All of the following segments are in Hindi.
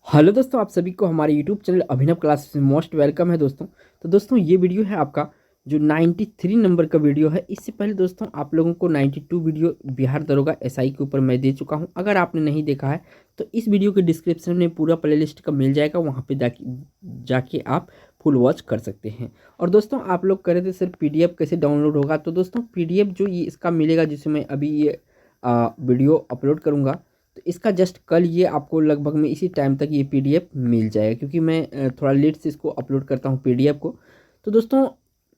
हेलो दोस्तों, आप सभी को हमारे यूट्यूब चैनल अभिनव क्लासेस में मोस्ट वेलकम है दोस्तों। तो दोस्तों ये वीडियो है आपका जो 93 नंबर का वीडियो है। इससे पहले दोस्तों आप लोगों को 92 वीडियो बिहार दरोगा एसआई के ऊपर मैं दे चुका हूं। अगर आपने नहीं देखा है तो इस वीडियो के डिस्क्रिप्शन में पूरा प्लेलिस्ट का मिल जाएगा, वहाँ पे जाके आप फुल वॉच कर सकते हैं। और दोस्तों आप लोग कह रहे थे सर पीडीएफ कैसे डाउनलोड होगा, तो दोस्तों पीडीएफ जो ये इसका मिलेगा जिसमें मैं अभी ये वीडियो अपलोड करूँगा, तो इसका जस्ट कल ये आपको लगभग में इसी टाइम तक ये पीडीएफ मिल जाएगा, क्योंकि मैं थोड़ा लेट से इसको अपलोड करता हूँ पीडीएफ को। तो दोस्तों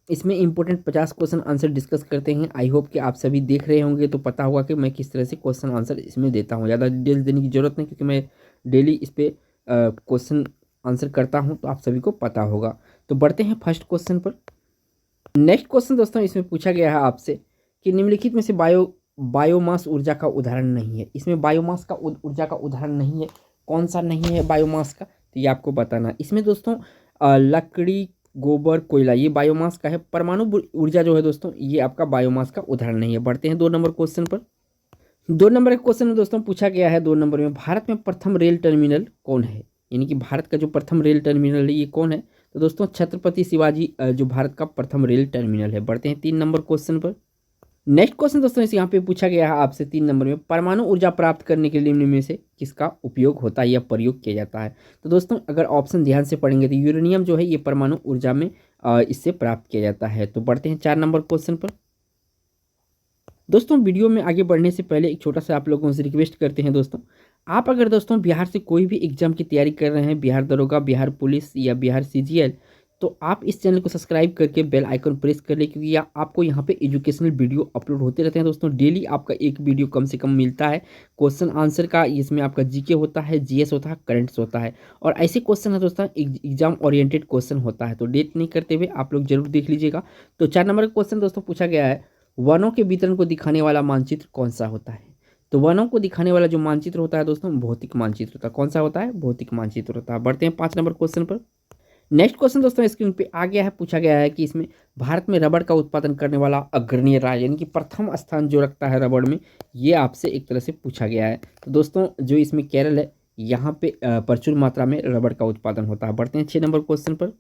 इसमें इंपॉर्टेंट 50 क्वेश्चन आंसर डिस्कस करते हैं। आई होप कि आप सभी देख रहे होंगे, तो पता होगा कि मैं किस तरह से क्वेश्चन आंसर इसमें देता हूँ। ज़्यादा डिटेल्स देने की ज़रूरत नहीं, क्योंकि मैं डेली इस पर क्वेश्चन आंसर करता हूँ, तो आप सभी को पता होगा। तो बढ़ते हैं फर्स्ट क्वेश्चन पर। नेक्स्ट क्वेश्चन दोस्तों इसमें पूछा गया है आपसे कि निम्नलिखित में से बायोमास ऊर्जा का उदाहरण नहीं है। इसमें बायोमास का ऊर्जा का उदाहरण नहीं है, कौन सा नहीं है बायोमास का, तो ये आपको बताना है। इसमें दोस्तों लकड़ी, गोबर, कोयला ये बायोमास का है। परमाणु ऊर्जा जो है दोस्तों ये आपका बायोमास का उदाहरण नहीं है। बढ़ते हैं 2 नंबर क्वेश्चन पर। 2 नंबर के क्वेश्चन में दोस्तों पूछा गया है 2 नंबर में, भारत में प्रथम रेल टर्मिनल कौन है। यानी कि भारत का जो प्रथम रेल टर्मिनल है ये कौन है, तो दोस्तों छत्रपति शिवाजी जो भारत का प्रथम रेल टर्मिनल है। बढ़ते हैं 3 नंबर क्वेश्चन पर। नेक्स्ट क्वेश्चन दोस्तों इस यहाँ पे पूछा गया है आपसे 3 नंबर में, परमाणु ऊर्जा प्राप्त करने के लिए निम्न में से किसका उपयोग होता है या प्रयोग किया जाता है। तो दोस्तों अगर ऑप्शन ध्यान से पढ़ेंगे तो यूरेनियम जो है ये परमाणु ऊर्जा में इससे प्राप्त किया जाता है। तो बढ़ते हैं 4 नंबर क्वेश्चन पर। दोस्तों वीडियो में आगे बढ़ने से पहले एक छोटा सा आप लोगों से रिक्वेस्ट करते हैं दोस्तों, आप अगर दोस्तों बिहार से कोई भी एग्जाम की तैयारी कर रहे हैं, बिहार दरोगा, बिहार पुलिस या बिहार सीजीएल, तो आप इस चैनल को सब्सक्राइब करके बेल आइकन प्रेस कर ले, क्योंकि आपको यहाँ पे एजुकेशनल वीडियो अपलोड होते रहते हैं दोस्तों। डेली आपका एक वीडियो कम से कम मिलता है क्वेश्चन आंसर का। इसमें आपका जीके होता है, जीएस होता है, करंट्स होता है, और ऐसे क्वेश्चन है दोस्तों एग्जाम ओरिएंटेड क्वेश्चन होता है। तो डेट नहीं करते हुए आप लोग जरूर देख लीजिएगा। तो 4 नंबर का क्वेश्चन दोस्तों पूछा गया है, वनों के वितरण को दिखाने वाला मानचित्र कौन सा होता है। तो वनों को दिखाने वाला जो मानचित्र होता है दोस्तों भौतिक मानचित्र होता है। कौन सा होता है, भौतिक मानचित्र होता है। बढ़ते हैं 5 नंबर क्वेश्चन पर। नेक्स्ट क्वेश्चन दोस्तों स्क्रीन पे आ गया है, पूछा गया है कि इसमें भारत में रबड़ का उत्पादन करने वाला अग्रणीय राज्य, यानी कि प्रथम स्थान जो रखता है रबड़ में, ये आपसे एक तरह से पूछा गया है। तो दोस्तों जो इसमें केरल है, यहाँ पे प्रचुर मात्रा में रबड़ का उत्पादन होता है। बढ़ते हैं 6 नंबर क्वेश्चन पर।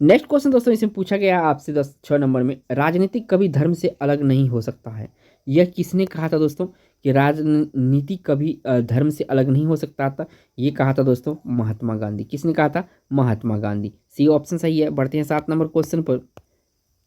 नेक्स्ट क्वेश्चन दोस्तों इसमें पूछा गया है आपसे 6 नंबर में, राजनीति कभी धर्म से अलग नहीं हो सकता है। यह किसने कहा था दोस्तों कि राजनीति कभी धर्म से अलग नहीं हो सकता था। ये कहा था दोस्तों महात्मा गांधी। किसने कहा था, महात्मा गांधी। सी ऑप्शन सही है। बढ़ते हैं 7 नंबर क्वेश्चन पर।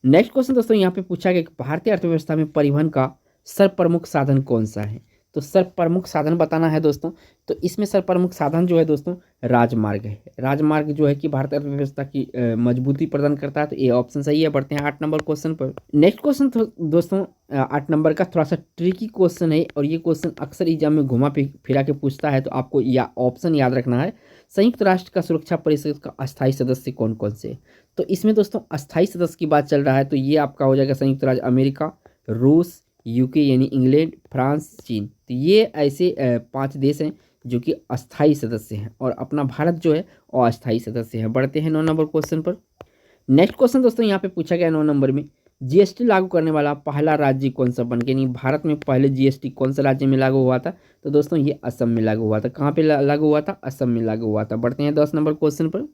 नेक्स्ट क्वेश्चन दोस्तों यहाँ पे पूछा गया कि भारतीय अर्थव्यवस्था में परिवहन का सर्वप्रमुख साधन कौन सा है। तो सर्वप्रमुख साधन बताना है दोस्तों, तो इसमें सर्वप्रमुख साधन जो है दोस्तों राजमार्ग है। राजमार्ग जो है कि भारतीय अर्थव्यवस्था की मजबूती प्रदान करता है। तो ये ऑप्शन सही है। बढ़ते हैं 8 नंबर क्वेश्चन पर। नेक्स्ट क्वेश्चन दोस्तों 8 नंबर का थोड़ा सा ट्रिकी क्वेश्चन है, और ये क्वेश्चन अक्सर एग्जाम में घुमा फिरा के पूछता है, तो आपको या ऑप्शन याद रखना है। संयुक्त राष्ट्र का सुरक्षा परिषद का अस्थायी सदस्य कौन कौन से। तो इसमें दोस्तों अस्थायी सदस्य की बात चल रहा है, तो ये आपका हो जाएगा संयुक्त राज्य अमेरिका, रूस, यूके यानी इंग्लैंड, फ्रांस, चीन। तो ये ऐसे 5 देश हैं जो कि अस्थायी सदस्य हैं, और अपना भारत जो है वो अस्थायी सदस्य है। बढ़ते हैं 9 नंबर क्वेश्चन पर। नेक्स्ट क्वेश्चन दोस्तों यहाँ पे पूछा गया 9 नंबर में, जीएसटी लागू करने वाला पहला राज्य कौन सा बन गया। यानी भारत में पहले जीएसटी कौन सा राज्य में लागू हुआ था, तो दोस्तों ये असम में लागू हुआ था। कहाँ पे लागू हुआ था, असम में लागू हुआ था। बढ़ते हैं 10 नंबर क्वेश्चन पर।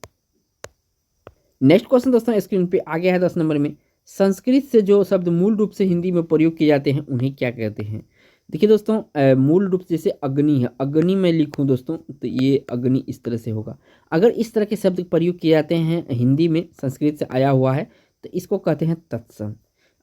नेक्स्ट क्वेश्चन दोस्तों स्क्रीन पे आ गया है 10 नंबर में, संस्कृत से जो शब्द मूल रूप से हिंदी में प्रयोग किए जाते हैं उन्हें क्या कहते हैं। देखिए दोस्तों मूल रूप से जैसे अग्नि है, अग्नि में लिखूं दोस्तों तो ये अग्नि इस तरह से होगा। अगर इस तरह के शब्द प्रयोग किए जाते हैं हिंदी में, संस्कृत से आया हुआ है, तो इसको कहते हैं तत्सम।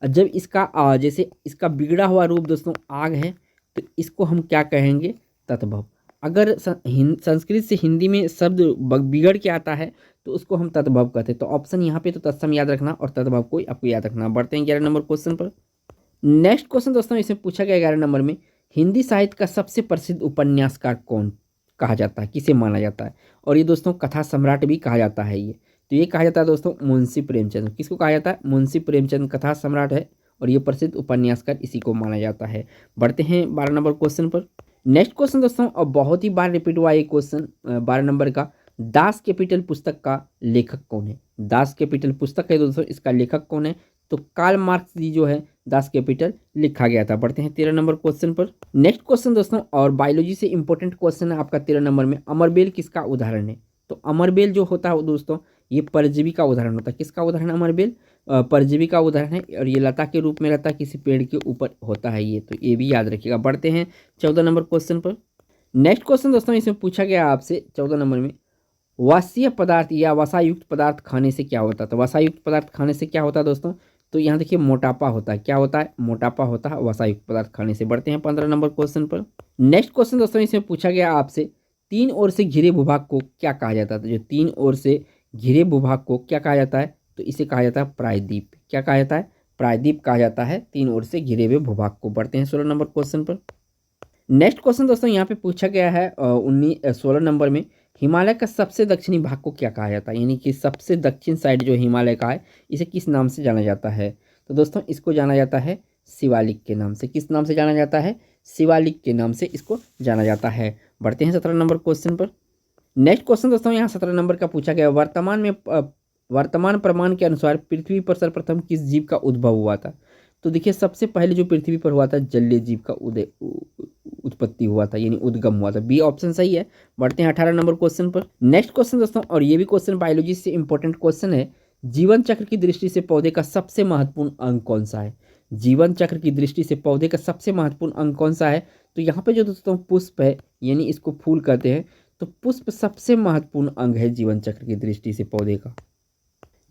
और जब इसका जैसे इसका बिगड़ा हुआ रूप दोस्तों आग है, तो इसको हम क्या कहेंगे, तत्भव। अगर संस्कृत से हिंदी में शब्द बिगड़ के आता है तो उसको हम तद्भव कहते हैं। तो ऑप्शन यहाँ पे तो तत्सम याद रखना और तद्भव को आपको याद रखना। बढ़ते हैं 11 नंबर क्वेश्चन पर। नेक्स्ट क्वेश्चन दोस्तों इसे पूछा गया 11 नंबर में, हिंदी साहित्य का सबसे प्रसिद्ध उपन्यासकार कौन कहा जाता है, किसे माना जाता है। और ये दोस्तों कथा सम्राट भी कहा जाता है। ये तो ये कहा जाता है दोस्तों मुंशी प्रेमचंद। किसको कहा जाता है, मुंशी प्रेमचंद कथा सम्राट है, और ये प्रसिद्ध उपन्यासकार इसी को माना जाता है। बढ़ते हैं 12 नंबर क्वेश्चन पर। नेक्स्ट क्वेश्चन दोस्तों अब बहुत ही बार रिपीट हुआ ये क्वेश्चन 12 नंबर का, दास कैपिटल पुस्तक का लेखक कौन है। दास कैपिटल पुस्तक है दोस्तों, इसका लेखक कौन है, तो कार्ल मार्क्स जी जो है दास कैपिटल लिखा गया था। बढ़ते हैं 13 नंबर क्वेश्चन पर। नेक्स्ट क्वेश्चन दोस्तों, और बायोलॉजी से इंपॉर्टेंट क्वेश्चन है आपका 13 नंबर में, अमरबेल किसका उदाहरण है? तो अमरबेल जो होता है दोस्तों, ये परजीवी का उदाहरण होता है। किसका उदाहरण? अमरबेल परजीवी का उदाहरण है, और ये लता के रूप में रहता है, किसी पेड़ के ऊपर होता है ये, तो ये भी याद रखिएगा। बढ़ते हैं 14 नंबर क्वेश्चन पर। नेक्स्ट क्वेश्चन दोस्तों, इसमें पूछा गया आपसे 14 नंबर में, वसीय पदार्थ या वसायुक्त पदार्थ खाने से क्या होता है? तो वसायुक्त पदार्थ खाने से क्या होता है दोस्तों? तो यहाँ देखिए मोटापा होता है। क्या होता है? मोटापा होता है वसायुक्त पदार्थ खाने से। बढ़ते हैं 15 नंबर क्वेश्चन पर। नेक्स्ट क्वेश्चन दोस्तों, इसमें पूछा गया आपसे, तीन ओर से घिरे भूभाग को क्या कहा जाता है? तो जो तीन ओर से घिरे भूभाग को क्या कहा जाता है? तो इसे कहा जाता है प्रायद्वीप। क्या कहा जाता है? प्रायद्वीप कहा जाता है तीन ओर से घिरे हुए भूभाग को। बढ़ते हैं 16 नंबर क्वेश्चन पर। नेक्स्ट क्वेश्चन दोस्तों, यहाँ पे पूछा गया है 16 नंबर में, हिमालय का सबसे दक्षिणी भाग को क्या कहा जाता है? यानी कि सबसे दक्षिण साइड जो हिमालय का है, इसे किस नाम से जाना जाता है? तो दोस्तों इसको जाना जाता है शिवालिक के नाम से। किस नाम से जाना जाता है? शिवालिक के नाम से इसको जाना जाता है। बढ़ते हैं 17 नंबर क्वेश्चन पर। नेक्स्ट क्वेश्चन दोस्तों, यहाँ 17 नंबर का पूछा गया, वर्तमान प्रमाण के अनुसार पृथ्वी पर सर्वप्रथम किस जीव का उद्भव हुआ था? तो देखिए सबसे पहले जो पृथ्वी पर हुआ था, जलीय जीव का उत्पत्ति हुआ था, यानी उद्गम हुआ था। बी ऑप्शन सही है। बढ़ते हैं 18 नंबर क्वेश्चन पर। नेक्स्ट क्वेश्चन दोस्तों, और ये भी क्वेश्चन बायोलॉजी से इंपॉर्टेंट क्वेश्चन है, जीवन चक्र की दृष्टि से पौधे का सबसे महत्वपूर्ण अंग कौन सा है? जीवन चक्र की दृष्टि से पौधे का सबसे महत्वपूर्ण अंग कौन सा है? तो यहाँ पे जो दोस्तों पुष्प है, यानी इसको फूल कहते हैं, तो पुष्प सबसे महत्वपूर्ण अंग है जीवन चक्र की दृष्टि से पौधे का।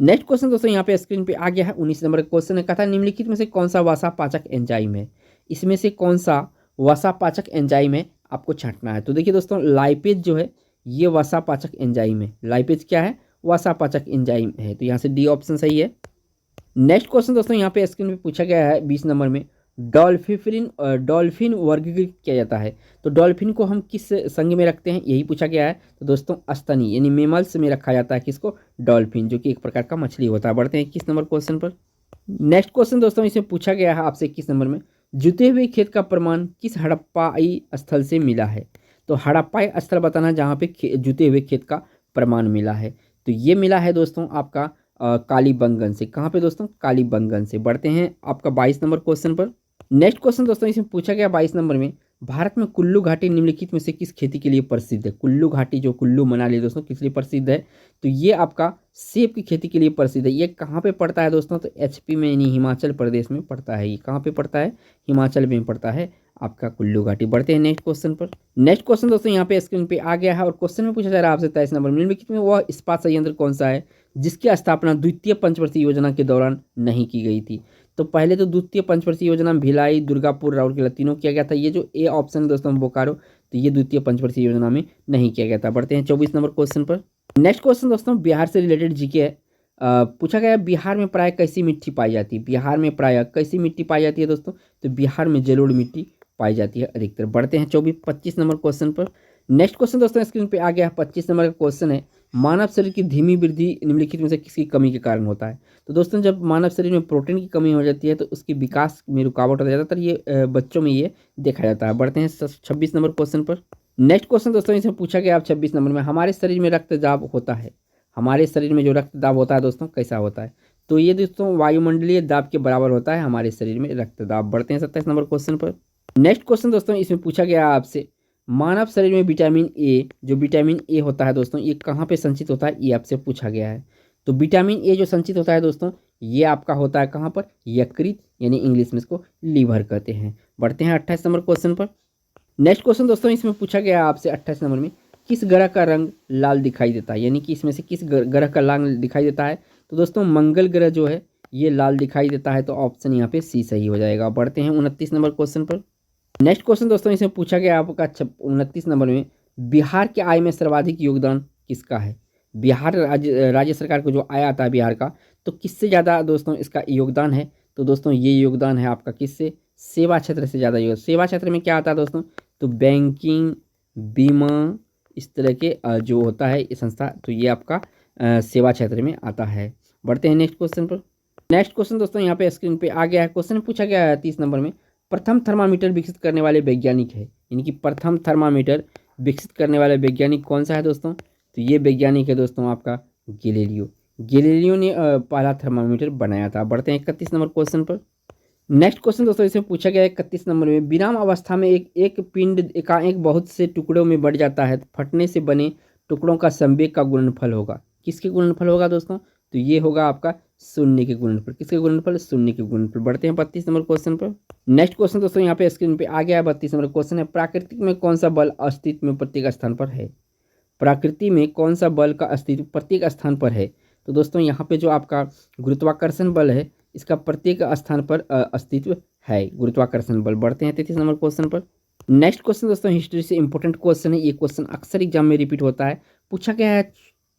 नेक्स्ट क्वेश्चन दोस्तों, यहाँ पे स्क्रीन पे आ गया है 19 नंबर का क्वेश्चन है, कहा निम्नलिखित में से कौन सा वसा पाचक एंजाइम है? इसमें से कौन सा वसा पाचक एंजाइम है, आपको छांटना है। तो देखिए दोस्तों, लाइपेज जो है ये वसा पाचक एंजाइम है। लाइपेज क्या है? वसा पाचक एंजाइम है। तो यहाँ से डी ऑप्शन सही है। नेक्स्ट क्वेश्चन दोस्तों, यहाँ पे स्क्रीन पे पूछा गया है 20 नंबर में, डॉल्फिन वर्गीकृत किया जाता है। तो डॉल्फिन को हम किस संघ में रखते हैं, यही पूछा गया है। तो दोस्तों स्तनी यानी मेमल्स में रखा जाता है किसको? डॉल्फिन, जो कि एक प्रकार का मछली होता है। बढ़ते हैं 21 नंबर क्वेश्चन पर। नेक्स्ट क्वेश्चन दोस्तों, इसमें पूछा गया है आपसे 21 नंबर में, जुते हुए खेत का प्रमाण किस हड़प्पाई स्थल से मिला है? तो हड़प्पाई स्थल बताना जहाँ पे जुते हुए खेत का प्रमाण मिला है। तो ये मिला है दोस्तों आपका कालीबंगन से। कहाँ पे दोस्तों? कालीबंगन से। बढ़ते हैं आपका 22 नंबर क्वेश्चन पर। नेक्स्ट क्वेश्चन दोस्तों, इसमें पूछा गया 22 नंबर में, भारत में कुल्लू घाटी निम्नलिखित में से किस खेती के लिए प्रसिद्ध है? कुल्लू घाटी जो कुल्लू मनाली दोस्तों किस लिए प्रसिद्ध है? तो ये आपका सेब की खेती के लिए प्रसिद्ध है। ये कहाँ पे पड़ता है दोस्तों? तो एचपी में यानी हिमाचल प्रदेश में पड़ता है। ये कहाँ पे पड़ता है? हिमाचल में पड़ता है आपका कुल्लू घाटी। बढ़ते हैं नेक्स्ट क्वेश्चन पर। नेक्स्ट क्वेश्चन दोस्तों यहाँ पे स्क्रीन पे आ गया है, और क्वेश्चन में पूछा जा रहा है आपसे 23 नंबर में, निम्नलिखित में वह इस्पात संयंत्र कौन सा है जिसकी स्थापना द्वितीय पंचवर्षीय योजना के दौरान नहीं की गई थी? तो पहले तो द्वितीय पंचवर्षीय योजना भिलाई, दुर्गापुर, राउरकेला तीनों किया गया था। ये जो ए ऑप्शन है दोस्तों बोकारो, तो ये द्वितीय पंचवर्षीय योजना में नहीं किया गया था। बढ़ते हैं 24 नंबर क्वेश्चन पर। नेक्स्ट क्वेश्चन दोस्तों बिहार से रिलेटेड जीके है। पूछा गया बिहार में प्राय कैसी मिट्टी पाई जाती है? बिहार में प्राय कैसी मिट्टी पाई जाती है दोस्तों? तो बिहार में जलोढ़ मिट्टी पाई जाती है अधिकतर। बढ़ते हैं 25 नंबर क्वेश्चन पर। नेक्स्ट क्वेश्चन दोस्तों स्क्रीन पे आ गया 25 नंबर का क्वेश्चन है, मानव शरीर की धीमी वृद्धि निम्नलिखित में से किसकी कमी के कारण होता है? तो दोस्तों जब मानव शरीर में प्रोटीन की कमी हो जाती है तो उसके विकास में रुकावट होता है। ज़्यादातर ये बच्चों में ये देखा जाता है। बढ़ते हैं 26 नंबर क्वेश्चन पर। नेक्स्ट क्वेश्चन दोस्तों इसमें पूछा गया आप 26 नंबर में, हमारे शरीर में रक्तदाब होता है, हमारे शरीर में जो रक्तदाब होता है दोस्तों कैसा होता है? तो ये दोस्तों वायुमंडलीय दाब के बराबर होता है हमारे शरीर में रक्तदाब। बढ़ते हैं 27 नंबर क्वेश्चन पर। नेक्स्ट क्वेश्चन दोस्तों इसमें पूछा गया आपसे, मानव शरीर में विटामिन ए, जो विटामिन ए होता है दोस्तों ये कहाँ पे संचित होता है? ये आपसे पूछा गया है। तो विटामिन ए जो संचित होता है दोस्तों ये आपका होता है कहाँ पर? यकृत, यानी इंग्लिश में इसको लीवर कहते हैं। बढ़ते हैं 28 नंबर क्वेश्चन पर। नेक्स्ट क्वेश्चन दोस्तों इसमें पूछा गया आपसे 28 नंबर में, किस ग्रह का रंग लाल दिखाई देता है? यानी कि इसमें से किस ग्रह का लाल दिखाई देता है? तो दोस्तों मंगल ग्रह जो है ये लाल दिखाई देता है। तो ऑप्शन यहाँ पे सी सही हो जाएगा। बढ़ते हैं 29 नंबर क्वेश्चन पर। नेक्स्ट क्वेश्चन दोस्तों इसमें पूछा गया आपका 29 नंबर में, बिहार के आय में सर्वाधिक योगदान किसका है? बिहार राज्य सरकार को जो आय आता है बिहार का, तो किससे ज़्यादा दोस्तों इसका योगदान है? तो दोस्तों ये योगदान है आपका किससे? सेवा क्षेत्र से ज़्यादा योगदान। सेवा क्षेत्र में क्या आता है दोस्तों? तो बैंकिंग, बीमा, इस तरह के जो होता है ये संस्था, तो ये आपका सेवा क्षेत्र में आता है। बढ़ते हैं नेक्स्ट क्वेश्चन पर। नेक्स्ट क्वेश्चन दोस्तों यहाँ पे स्क्रीन पे आ गया है। क्वेश्चन पूछा गया है 30 नंबर में, प्रथम थर्मामीटर विकसित करने वाले वैज्ञानिक है, यानी कि प्रथम थर्मामीटर विकसित करने वाले वैज्ञानिक कौन सा है दोस्तों? तो ये वैज्ञानिक है दोस्तों आपका गैलीलियो। गैलीलियो ने पहला थर्मामीटर बनाया था। बढ़ते हैं 31 नंबर क्वेश्चन पर। नेक्स्ट क्वेश्चन दोस्तों इसमें पूछा गया है 31 नंबर में, विराम अवस्था में एक पिंड एकाएक बहुत से टुकड़ों में बढ़ जाता है, फटने से बने टुकड़ों का संवेग का गुणनफल होगा। किसके गुणनफल होगा दोस्तों? तो ये होगा आपका शून्य के गुणनफल। किसके गुणनफल? शून्य के गुणनफल। बढ़ते हैं 32 नंबर क्वेश्चन पर। नेक्स्ट क्वेश्चन दोस्तों यहाँ पे स्क्रीन पे आ गया है। 32 नंबर क्वेश्चन है, प्राकृतिक में कौन सा बल अस्तित्व में प्रत्येक स्थान पर है? प्रकृति में कौन सा बल का अस्तित्व प्रत्येक स्थान पर है? तो दोस्तों यहाँ पे जो आपका गुरुत्वाकर्षण बल है, इसका प्रत्येक स्थान पर अस्तित्व है, गुरुत्वाकर्षण बल। बढ़ते हैं 33 नंबर क्वेश्चन पर। नेक्स्ट क्वेश्चन दोस्तों हिस्ट्री से इंपॉर्टेंट क्वेश्चन है। ये क्वेश्चन अक्सर एग्जाम में रिपीट होता है। पूछा गया है,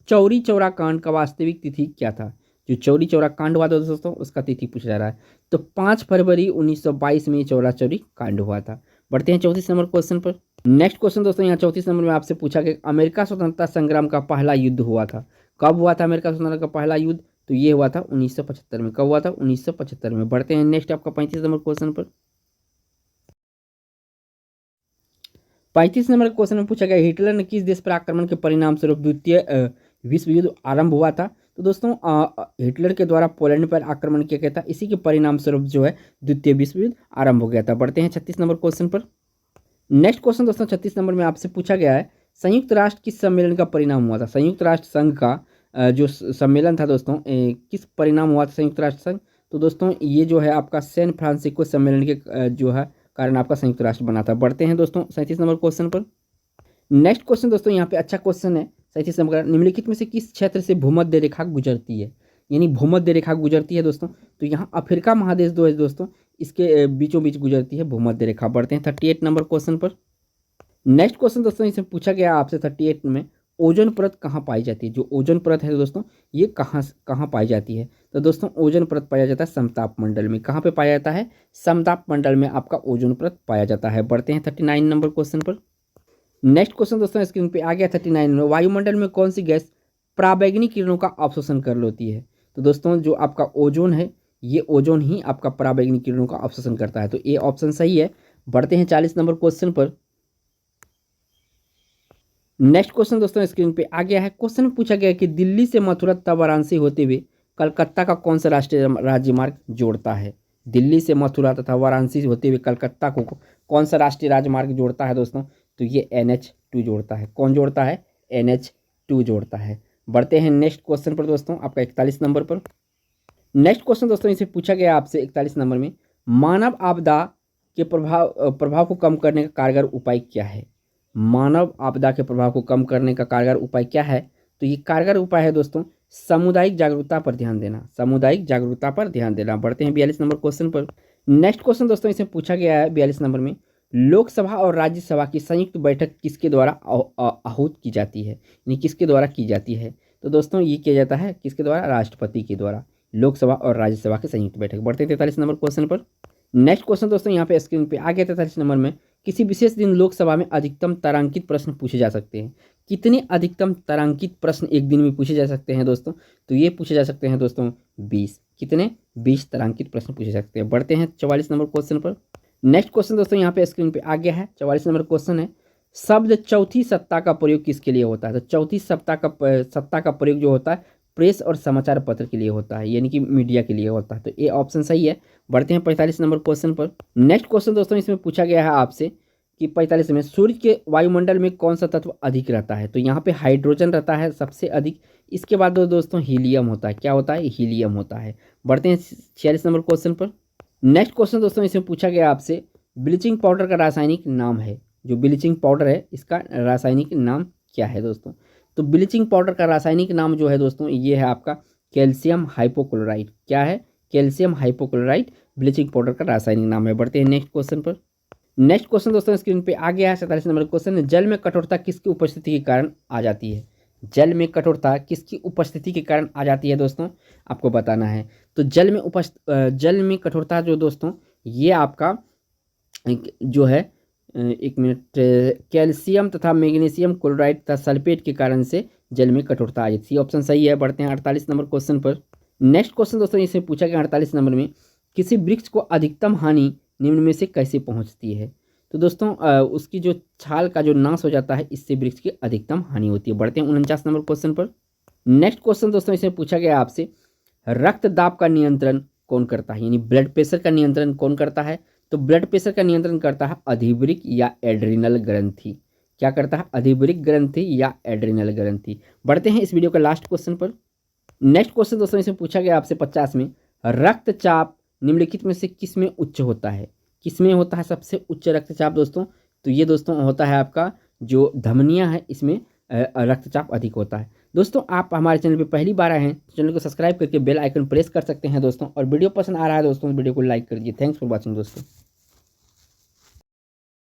चौरी चौरा कांड का वास्तविक तिथि क्या था? जो चौरी चौरा कांड हुआ था दोस्तों, उसका तिथि पूछा जा रहा है। तो 5 फरवरी 1922 में चौरा चौरी कांड हुआ था। बढ़ते हैं 34 नंबर क्वेश्चन पर। नेक्स्ट क्वेश्चन दोस्तों यहाँ 34 नंबर में आपसे पूछा गया, अमेरिका स्वतंत्रता संग्राम का पहला युद्ध हुआ था। कब हुआ था अमेरिका स्वतंत्रता का पहला युद्ध? तो ये हुआ था 1975 में। कब हुआ था? 1975 में। बढ़ते हैं नेक्स्ट आपका 35 नंबर क्वेश्चन पर। 35 नंबर क्वेश्चन में पूछा गया, हिटलर ने किस देश पर आक्रमण के परिणाम स्वरूप द्वितीय विश्व युद्ध आरंभ हुआ था? तो दोस्तों हिटलर के द्वारा पोलैंड पर आक्रमण किया गया था, इसी के परिणाम स्वरूप जो है द्वितीय विश्व युद्ध आरंभ हो गया था। बढ़ते हैं 36 नंबर क्वेश्चन पर। नेक्स्ट क्वेश्चन दोस्तों 36 नंबर में आपसे पूछा गया है, संयुक्त राष्ट्र किस सम्मेलन का परिणाम हुआ था? संयुक्त राष्ट्र संघ का जो सम्मेलन था दोस्तों, किस परिणाम हुआ था संयुक्त राष्ट्र संघ? तो दोस्तों ये जो है आपका सैन फ्रांसिस्को सम्मेलन के जो है कारण आपका संयुक्त राष्ट्र बना था। बढ़ते हैं दोस्तों 37 नंबर क्वेश्चन पर। नेक्स्ट क्वेश्चन दोस्तों यहाँ पे अच्छा क्वेश्चन है। 37 नंबर का, निम्नलिखित में से किस क्षेत्र से भूमध्य रेखा गुजरती है? यानी भूमध्य रेखा गुजरती है दोस्तों, तो यहाँ अफ्रीका महादेश जो है दोस्तों, इसके बीचों बीच गुजरती है भूमध्य रेखा। बढ़ते हैं 38 नंबर क्वेश्चन पर। नेक्स्ट क्वेश्चन दोस्तों इसमें पूछा गया आपसे 38 में, ओजोन परत कहाँ पाई जाती है? जो ओजोन परत है दोस्तों, ये कहाँ कहाँ पाई जाती है? तो दोस्तों ओजोन परत पाया जाता है समताप मंडल में। कहाँ पे पाया जाता है? समताप मंडल में आपका ओजोन परत पाया जाता है। बढ़ते हैं 39 नंबर क्वेश्चन पर। नेक्स्ट क्वेश्चन दोस्तों स्क्रीन पे आ गया 39 में, वायुमंडल में कौन सी गैस पराबैंगनी किरणों का अवशोषण कर लेती है? तो दोस्तों जो आपका ओजोन है, ये ओजोन ही आपका पराबैंगनी किरणों का अवशोषण करता है, तो ये ऑप्शन सही है। बढ़ते हैं 40 नंबर क्वेश्चन पर। नेक्स्ट क्वेश्चन दोस्तों स्क्रीन पे आ गया है। क्वेश्चन में पूछा गया है कि दिल्ली से मथुरा तथा वाराणसी होते हुए कलकत्ता का कौन सा राष्ट्रीय राजमार्ग जोड़ता है? दिल्ली से मथुरा तथा वाराणसी होते हुए कलकत्ता को कौन सा राष्ट्रीय राजमार्ग जोड़ता है दोस्तों? तो ये NH2 जोड़ता है। कौन जोड़ता है? NH2 जोड़ता है। बढ़ते हैं नेक्स्ट क्वेश्चन पर दोस्तों, आपका 41 नंबर पर। नेक्स्ट क्वेश्चन दोस्तों इसे पूछा गया आपसे 41 नंबर में, मानव आपदा के प्रभाव को कम करने का कारगर उपाय क्या है? मानव आपदा के प्रभाव को कम करने का कारगर उपाय क्या है? तो ये कारगर उपाय है दोस्तों, सामुदायिक जागरूकता पर ध्यान देना। सामुदायिक जागरूकता पर ध्यान देना। बढ़ते हैं 42 नंबर क्वेश्चन पर। नेक्स्ट क्वेश्चन दोस्तों इसे पूछा गया है 42 नंबर में, लोकसभा और राज्यसभा की संयुक्त बैठक किसके द्वारा आहूत की जाती है? यानी किसके द्वारा की जाती है? तो दोस्तों ये किया जाता है किसके द्वारा? राष्ट्रपति के द्वारा। लोकसभा और राज्यसभा की संयुक्त बैठक। बढ़ते हैं 43 नंबर क्वेश्चन पर। नेक्स्ट क्वेश्चन दोस्तों यहाँ पे स्क्रीन पे आ गया 43 नंबर में, किसी विशेष दिन लोकसभा में अधिकतम तारांकित प्रश्न पूछे जा सकते हैं। कितने अधिकतम तारांकित प्रश्न एक दिन में पूछे जा सकते हैं दोस्तों? तो ये पूछे जा सकते हैं दोस्तों 20। कितने? 20 तारांकित प्रश्न पूछे जा सकते हैं। बढ़ते हैं 44 नंबर क्वेश्चन पर। नेक्स्ट क्वेश्चन दोस्तों यहाँ पे स्क्रीन पे आ गया है। 44 नंबर क्वेश्चन है, शब्द चौथी सत्ता का प्रयोग किसके लिए होता है? तो चौथी सत्ता का प्रयोग जो होता है प्रेस और समाचार पत्र के लिए होता है, यानी कि मीडिया के लिए होता है, तो ये ऑप्शन सही है। बढ़ते हैं 45 नंबर क्वेश्चन पर। नेक्स्ट क्वेश्चन दोस्तों इसमें पूछा गया है आपसे कि 45 में, सूर्य के वायुमंडल में कौन सा तत्व अधिक रहता है? तो यहाँ पे हाइड्रोजन रहता है सबसे अधिक। इसके बाद दोस्तों हीलियम होता है। क्या होता है? हीलियम होता है। बढ़ते हैं 46 नंबर क्वेश्चन पर। नेक्स्ट क्वेश्चन दोस्तों इसमें पूछा गया आपसे, ब्लीचिंग पाउडर का रासायनिक नाम है। जो ब्लीचिंग पाउडर है इसका रासायनिक नाम क्या है दोस्तों? तो ब्लीचिंग पाउडर का रासायनिक नाम जो है दोस्तों, ये है आपका कैल्शियम हाइपोक्लोराइड। क्या है? कैल्शियम हाइपोक्लोराइड ब्लीचिंग पाउडर का रासायनिक नाम है। बढ़ते हैं नेक्स्ट क्वेश्चन पर। नेक्स्ट क्वेश्चन दोस्तों स्क्रीन पे आ गया है 47 नंबर क्वेश्चन, जल में कठोरता किसकी उपस्थिति के कारण आ जाती है? जल में कठोरता किसकी उपस्थिति के कारण आ जाती है दोस्तों? आपको बताना है। तो जल में कठोरता जो दोस्तों, ये आपका जो है एक मिनट, कैल्शियम तथा मैग्नीशियम क्लोराइड तथा सल्फेट के कारण से जल में कठोरता आ जाती है। ऑप्शन सही है। बढ़ते हैं 48 नंबर क्वेश्चन पर। नेक्स्ट क्वेश्चन दोस्तों इसमें पूछा गया 48 नंबर में, किसी वृक्ष को अधिकतम हानि निम्न में से कैसे पहुंचती है? तो दोस्तों उसकी जो छाल का जो नाश हो जाता है, इससे वृक्ष की अधिकतम हानि होती है। बढ़ते हैं 49 नंबर क्वेश्चन पर। नेक्स्ट क्वेश्चन दोस्तों इसमें पूछा गया आपसे, रक्तदाब का नियंत्रण कौन करता है, यानी ब्लड प्रेशर का नियंत्रण कौन करता है, तो ब्लड प्रेशर का नियंत्रण करता है अधिवृक्क या एड्रिनल ग्रंथि। क्या करता है, अधिवृक्क ग्रंथि या एड्रिनल ग्रंथि। बढ़ते हैं इस वीडियो का लास्ट क्वेश्चन पर। नेक्स्ट क्वेश्चन दोस्तों इसमें पूछा गया आपसे 50 में, रक्तचाप निम्नलिखित में से किस में उच्च होता है, किस में होता है सबसे उच्च रक्तचाप दोस्तों, तो ये दोस्तों होता है आपका जो धमनियां है इसमें रक्तचाप अधिक होता है। दोस्तों आप हमारे चैनल पे पहली बार आए हैं तो चैनल को सब्सक्राइब करके बेल आइकन प्रेस कर सकते हैं दोस्तों, और वीडियो पसंद आ रहा है दोस्तों वीडियो को लाइक कर दीजिए। थैंक्स फॉर वॉचिंग दोस्तों।